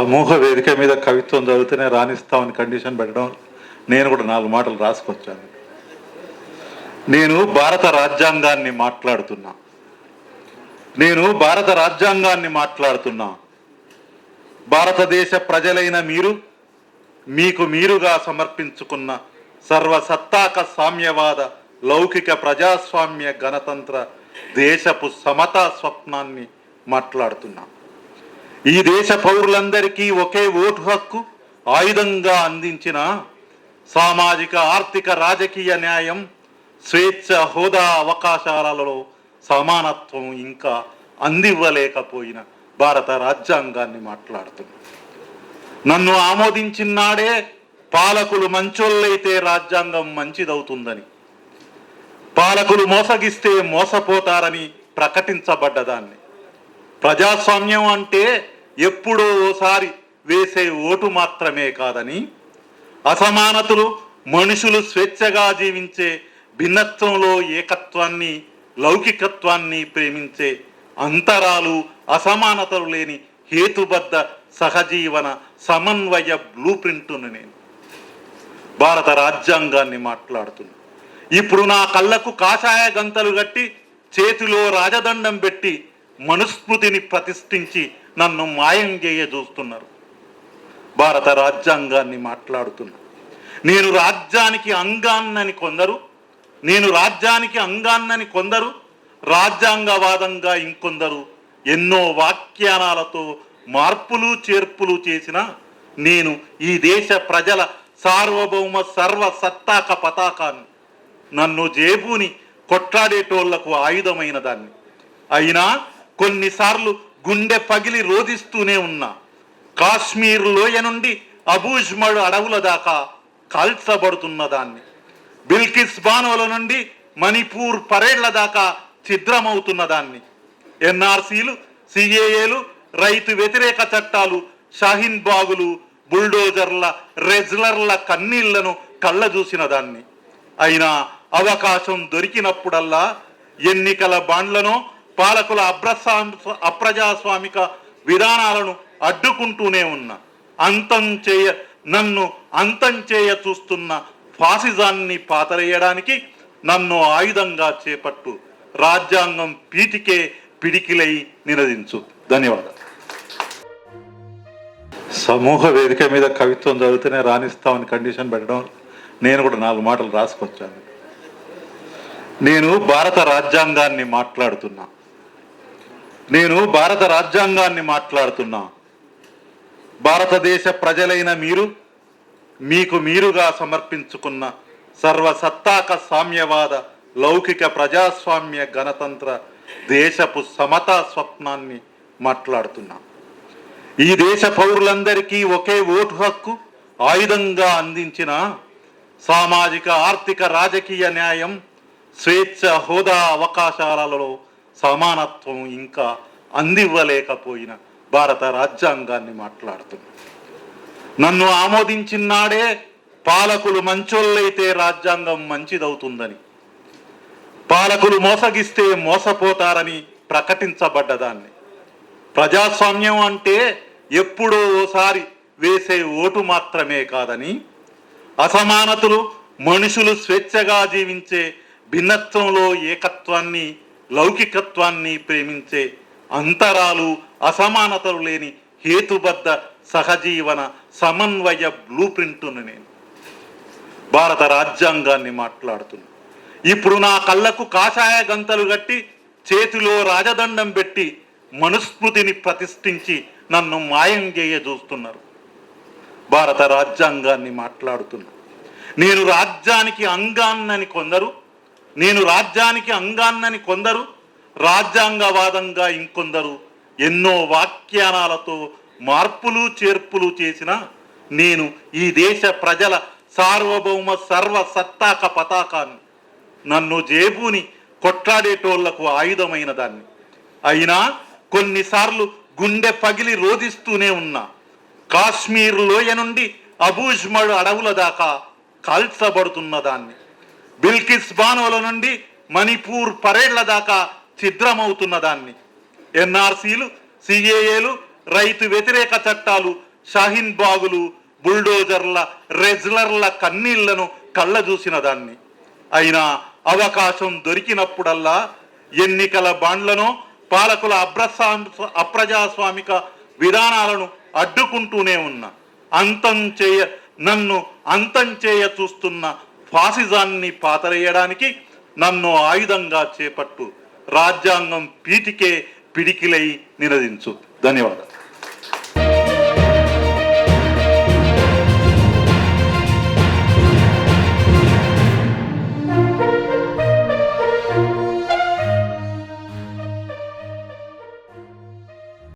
సమూహ వేదిక మీద కవిత్వం చదివితేనే రాణిస్తామని కండిషన్ పెట్టడం, నేను కూడా 4 మాటలు రాసుకొచ్చాను. నేను భారత రాజ్యాంగాన్ని మాట్లాడుతున్నా. భారతదేశ ప్రజలైన మీకు మీరుగా సమర్పించుకున్న సర్వసత్తాక సామ్యవాద లౌకిక ప్రజాస్వామ్య గణతంత్ర దేశపు సమతా స్వప్నాన్ని మాట్లాడుతున్నా. ఈ దేశ పౌరులందరికీ ఒకే ఓటు హక్కు ఆయుధంగా అందించిన సామాజిక ఆర్థిక రాజకీయ న్యాయం, స్వేచ్ఛ, హోదా, అవకాశాలలో సమానత్వం ఇంకా అందివ్వలేకపోయిన భారత రాజ్యాంగాన్ని మాట్లాడుతున్నా. నన్ను ఆమోదించినాడే పాలకులు మంచోళ్ళైతే రాజ్యాంగం మంచిదవుతుందని, పాలకులు మోసగిస్తే మోసపోతారని ప్రకటించబడ్డదాన్ని. ప్రజాస్వామ్యం అంటే ఎప్పుడో ఓసారి వేసే ఓటు మాత్రమే కాదని, అసమానతలు, మనుషులు స్వేచ్ఛగా జీవించే భిన్నత్వంలో ఏకత్వాన్ని, లౌకికత్వాన్ని ప్రేమించే అంతరాలు, అసమానతలు లేని హేతుబద్ధ సహజీవన సమన్వయ బ్లూ ప్రింట్ను నేను భారత రాజ్యాంగాన్ని మాట్లాడుతున్నా. ఇప్పుడు నా కళ్ళకు కాషాయ గంతలు కట్టి చేతిలో రాజదండం పెట్టి మనుస్మృతిని ప్రతిష్ఠించి నన్ను మాయం చేయ చూస్తున్నారు. భారత రాజ్యాంగాన్ని మాట్లాడుతున్నా. నేను రాజ్యానికి అంగాన్నని కొందరు, రాజ్యాంగవాదంగా ఇంకొందరు ఎన్నో వ్యాఖ్యానాలతో మార్పులు చేర్పులు చేసిన నేను ఈ దేశ ప్రజల సార్వభౌమ సర్వసత్తాక పతాకాన్ని, నన్ను జేబుని కొట్లాడేటోళ్లకు ఆయుధమైన దాన్ని. అయినా కొన్నిసార్లు గుండె పగిలి రోధిస్తూనే ఉన్నా. కాశ్మీర్ లోయ నుండి అబూజ్మడ్ అడవుల దాకా కాల్చబడుతున్న దాన్ని, బిల్కిస్ బానోల నుండి మణిపూర్ పరేళ్ల దాకా ఛిద్రమవుతున్న దాన్ని, ఎన్ఆర్సీలు, సిఏఏలు, రైతు వ్యతిరేక చట్టాలు, షాహీన్ బాగులు, బుల్డోజర్ల, రెజ్లర్ల కన్నీళ్లను కళ్ళ చూసిన దాన్ని. అయినా అవకాశం దొరికినప్పుడల్లా ఎన్నికల బాండ్లను, పాలకుల అప్రజాస్వామిక విధానాలను అడ్డుకుంటూనే ఉన్నా. నన్ను అంతం చేయ చూస్తున్న ఫాసిజాన్ని పాతరేయడానికి నన్ను ఆయుధంగా చేపట్టు. రాజ్యాంగం పీటికే పిడికిలై నినదించు. ధన్యవాదాలు. సమూహ వేదిక మీద కవిత్వం చదివితేనే రాణిస్తామని కండిషన్ పెట్టడం, నేను కూడా 4 మాటలు రాసుకొచ్చాను. నేను భారత రాజ్యాంగాన్ని మాట్లాడుతున్నా. భారతదేశ ప్రజలైన మీకు మీరుగా సమర్పించుకున్న సర్వసత్తాక సామ్యవాద లౌకిక ప్రజాస్వామ్య గణతంత్ర దేశపు సమతా స్వప్నాన్ని మాట్లాడుతున్నా. ఈ దేశ పౌరులందరికీ ఒకే ఓటు హక్కు ఆయుధంగా అందించిన సామాజిక ఆర్థిక రాజకీయ న్యాయం, స్వేచ్ఛ, హోదా, అవకాశాలలో సమానత్వం ఇంకా అందివ్వలేకపోయిన భారత రాజ్యాంగాన్ని మాట్లాడుతున్నా. నన్ను ఆమోదించినాడే పాలకులు మంచోళ్ళైతే రాజ్యాంగం మంచిదవుతుందని, పాలకులు మోసగిస్తే మోసపోతారని ప్రకటించబడ్డదాన్ని. ప్రజాస్వామ్యం అంటే ఎప్పుడో ఓసారి వేసే ఓటు మాత్రమే కాదని, అసమానతలు, మనుషులు స్వేచ్ఛగా జీవించే భిన్నత్వంలో ఏకత్వాన్ని, లౌకికత్వాన్ని ప్రేమించే అంతరాలు, అసమానతలు లేని హేతుబద్ధ సహజీవన సమన్వయ బ్లూ ప్రింట్ను నేను భారత రాజ్యాంగాన్ని మాట్లాడుతున్నా. ఇప్పుడు నా కళ్ళకు కాషాయ గంతలు కట్టి చేతిలో రాజదండం పెట్టి మనుస్మృతిని ప్రతిష్ఠించి నన్ను మాయం చేయ చూస్తున్నారు. భారత రాజ్యాంగాన్ని మాట్లాడుతున్నా. నేను రాజ్యానికి అంగాన్నని కొందరు, రాజ్యాంగవాదంగా ఇంకొందరు ఎన్నో వ్యాఖ్యానాలతో మార్పులు చేర్పులు చేసిన నేను ఈ దేశ ప్రజల సార్వభౌమ సర్వసత్తాక పతాకాన్ని, నన్ను జేబుని కొట్లాడేటోళ్లకు ఆయుధమైన దాన్ని. అయినా కొన్నిసార్లు గుండె పగిలి రోధిస్తూనే ఉన్నా. కాశ్మీర్ లోయ నుండి అబూజ్మడ్ అడవుల దాకా కాల్చబడుతున్న దాన్ని, బిల్కిస్ బానోల నుండి మణిపూర్ పరేళ్ల దాకా ఛిద్రమవుతున్న దాన్ని, ఎన్ఆర్సీలు, సిఏఏలు, రైతు వ్యతిరేక చట్టాలు, షాహీన్ బాగులు, బుల్డోజర్ల, రెజ్లర్ల కన్నీళ్లను కళ్ళ చూసిన దాన్ని. అయినా అవకాశం దొరికినప్పుడల్లా ఎన్నికల బాండ్లను, పాలకుల అప్రజాస్వామిక విధానాలను అడ్డుకుంటూనే ఉన్నా. నన్ను అంతం చేయ చూస్తున్న ఫాసిజాన్ని పాతరేయడానికి నన్ను ఆయుధంగా చేపట్టు. రాజ్యాంగం పీటికే పిడికిలై నినదించు. ధన్యవాదాలు.